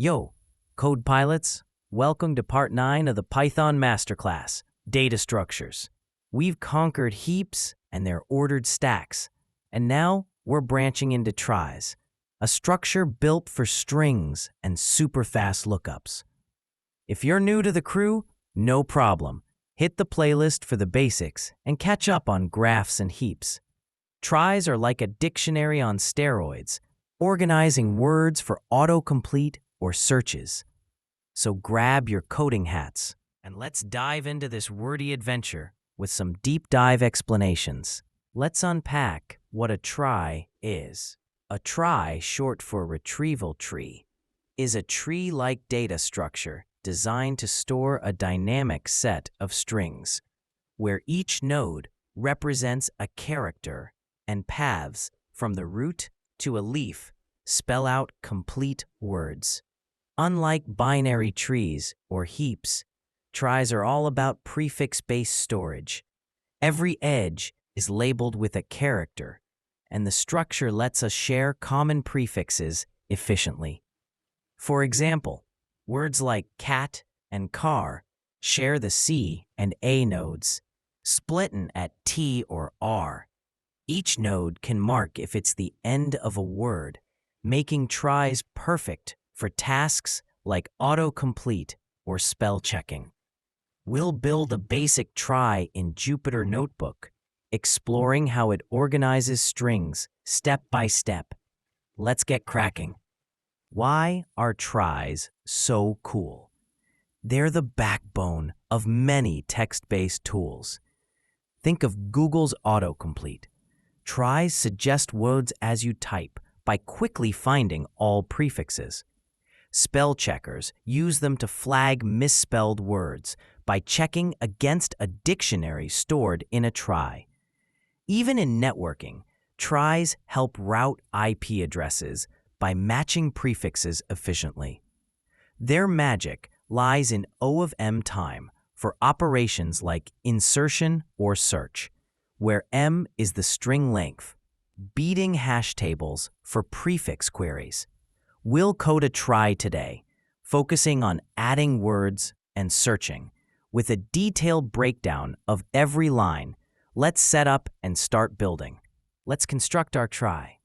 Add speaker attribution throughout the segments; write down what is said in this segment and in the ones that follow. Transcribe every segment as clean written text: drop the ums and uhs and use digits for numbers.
Speaker 1: Yo, Code Pilots, welcome to Part 9 of the Python Masterclass, Data Structures. We've conquered heaps and their ordered stacks, and now we're branching into tries, a structure built for strings and super fast lookups. If you're new to the crew, no problem. Hit the playlist for the basics and catch up on graphs and heaps. Tries are like a dictionary on steroids, organizing words for autocomplete or searches. So grab your coding hats and let's dive into this wordy adventure with some deep dive explanations. Let's unpack what a trie is. A trie, short for retrieval tree, is a tree-like data structure designed to store a dynamic set of strings, where each node represents a character and paths from the root to a leaf spell out complete words. Unlike binary trees or heaps, tries are all about prefix-based storage. Every edge is labeled with a character, and the structure lets us share common prefixes efficiently. For example, words like cat and car share the C and A nodes, splitting at T or R. Each node can mark if it's the end of a word, making tries perfect for tasks like autocomplete or spell checking. We'll build a basic trie in Jupyter Notebook, exploring how it organizes strings step by step. Let's get cracking. Why are tries so cool? They're the backbone of many text-based tools. Think of Google's autocomplete. Tries suggest words as you type by quickly finding all prefixes. Spell checkers use them to flag misspelled words by checking against a dictionary stored in a trie. Even in networking, tries help route IP addresses by matching prefixes efficiently. Their magic lies in O of M time for operations like insertion or search, where M is the string length, beating hash tables for prefix queries. We'll code a trie today, focusing on adding words and searching. With a detailed breakdown of every line, let's set up and start building. Let's construct our trie.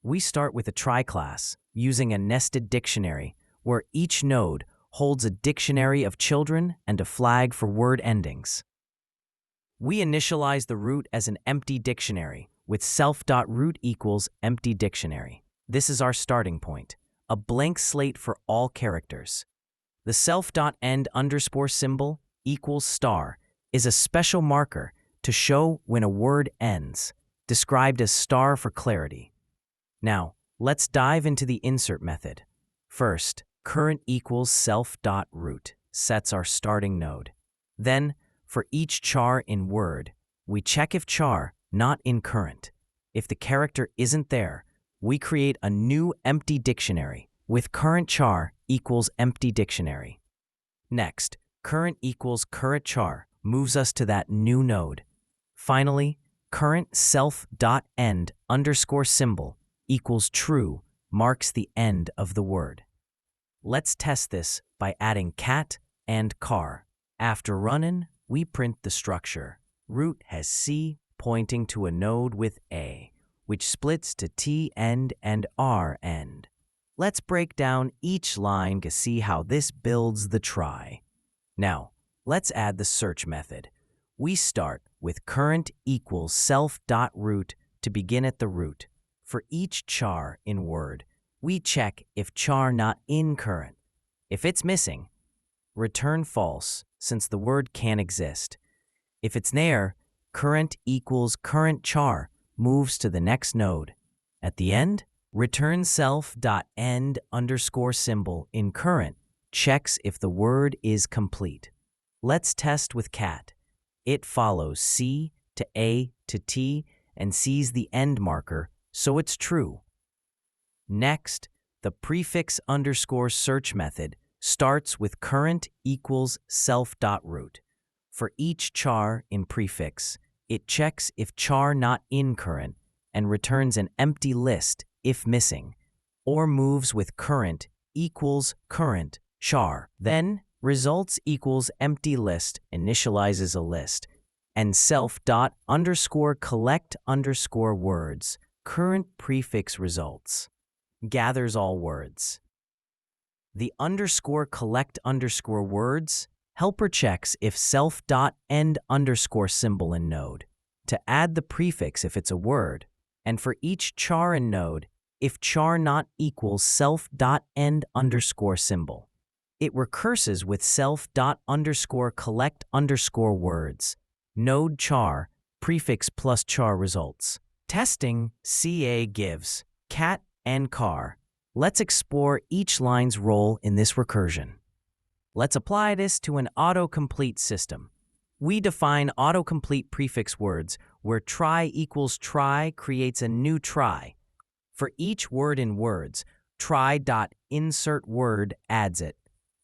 Speaker 1: We start with a trie class, using a nested dictionary, where each node holds a dictionary of children and a flag for word endings. We initialize the root as an empty dictionary, with self.root equals empty dictionary. This is our starting point, a blank slate for all characters. The self.end underscore symbol equals star is a special marker to show when a word ends, described as star for clarity. Now, let's dive into the insert method. First, current equals self.root sets our starting node. Then, for each char in word, we check if char not in current. If the character isn't there, we create a new empty dictionary with current char equals empty dictionary. Next, current equals current char moves us to that new node. Finally, current self.end underscore symbol equals true marks the end of the word. Let's test this by adding cat and car. After running, we print the structure. Root has C pointing to a node with A, which splits to T end and R end. Let's break down each line to see how this builds the trie. Now, let's add the search method. We start with current equals self.root to begin at the root. For each char in word, we check if char not in current. If it's missing, return false since the word can't exist. If it's there, current equals current char moves to the next node. At the end, return self.end underscore symbol in current checks if the word is complete. Let's test with cat. It follows C to A to T and sees the end marker, so it's true. Next, the prefix underscore search method starts with current equals self.root. For each char in prefix, it checks if char not in current and returns an empty list if missing, or moves with current equals current, char. Then results equals empty list initializes a list. And self dot underscore collect underscore words, current prefix results, gathers all words. The underscore collect underscore words helper checks if self dot end underscore symbol in node to add the prefix if it's a word, and for each char in node, if char not equals self dot end underscore symbol. It recurses with self dot underscore collect underscore words, node char, prefix plus char results. Testing CA gives cat and car. Let's explore each line's role in this recursion. Let's apply this to an autocomplete system. We define autocomplete prefix words where trie equals trie creates a new trie. For each word in words, trie.insert word adds it,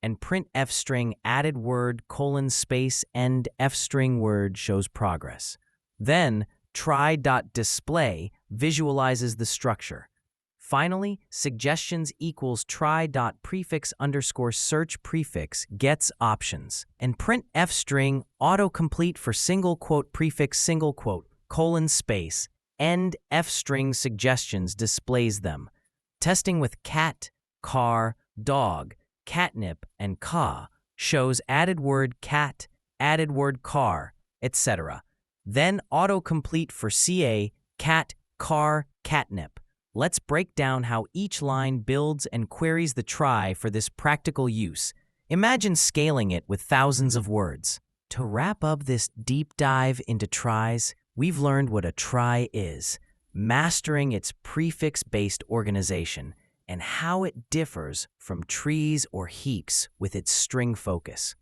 Speaker 1: and print f-string added word :space end f-string word shows progress. Then trie.display visualizes the structure. Finally, suggestions equals trie.prefix underscore search prefix gets options, and print f-string autocomplete for single quote prefix single quote :space end f-string suggestions displays them. Testing with cat, car, dog, catnip, and ka shows added word cat, added word car, etc. Then autocomplete for CA, cat, car, catnip. Let's break down how each line builds and queries the trie for this practical use. Imagine scaling it with thousands of words. To wrap up this deep dive into tries, we've learned what a trie is, mastering its prefix-based organization, and how it differs from trees or heaps with its string focus.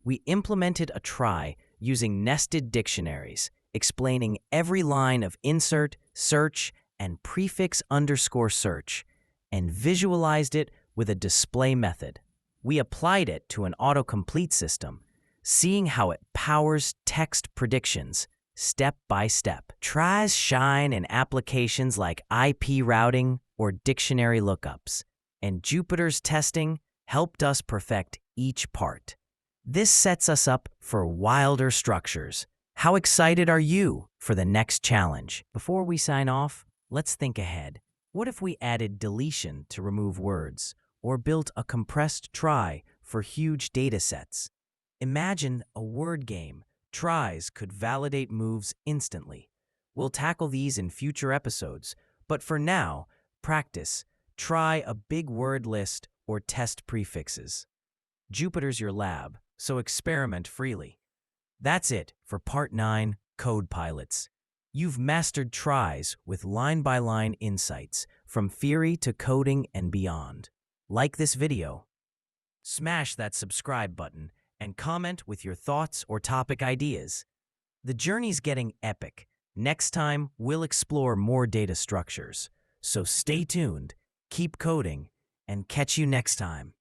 Speaker 1: We implemented a trie using nested dictionaries, explaining every line of insert, search, and prefix underscore search, and visualized it with a display method. We applied it to an autocomplete system, seeing how it powers text predictions step by step. Tries shine in applications like IP routing or dictionary lookups, and Jupyter's testing helped us perfect each part. This sets us up for wilder structures. How excited are you for the next challenge? Before we sign off, let's think ahead. What if we added deletion to remove words, or built a compressed trie for huge data sets? Imagine a word game. Tries could validate moves instantly. We'll tackle these in future episodes, but for now, practice. Try a big word list or test prefixes. Jupyter's your lab, so experiment freely. That's it for Part 9, Code Pilots. You've mastered tries with line-by-line insights from theory to coding and beyond. Like this video, smash that subscribe button, and comment with your thoughts or topic ideas. The journey's getting epic. Next time, we'll explore more data structures. So stay tuned, keep coding, and catch you next time.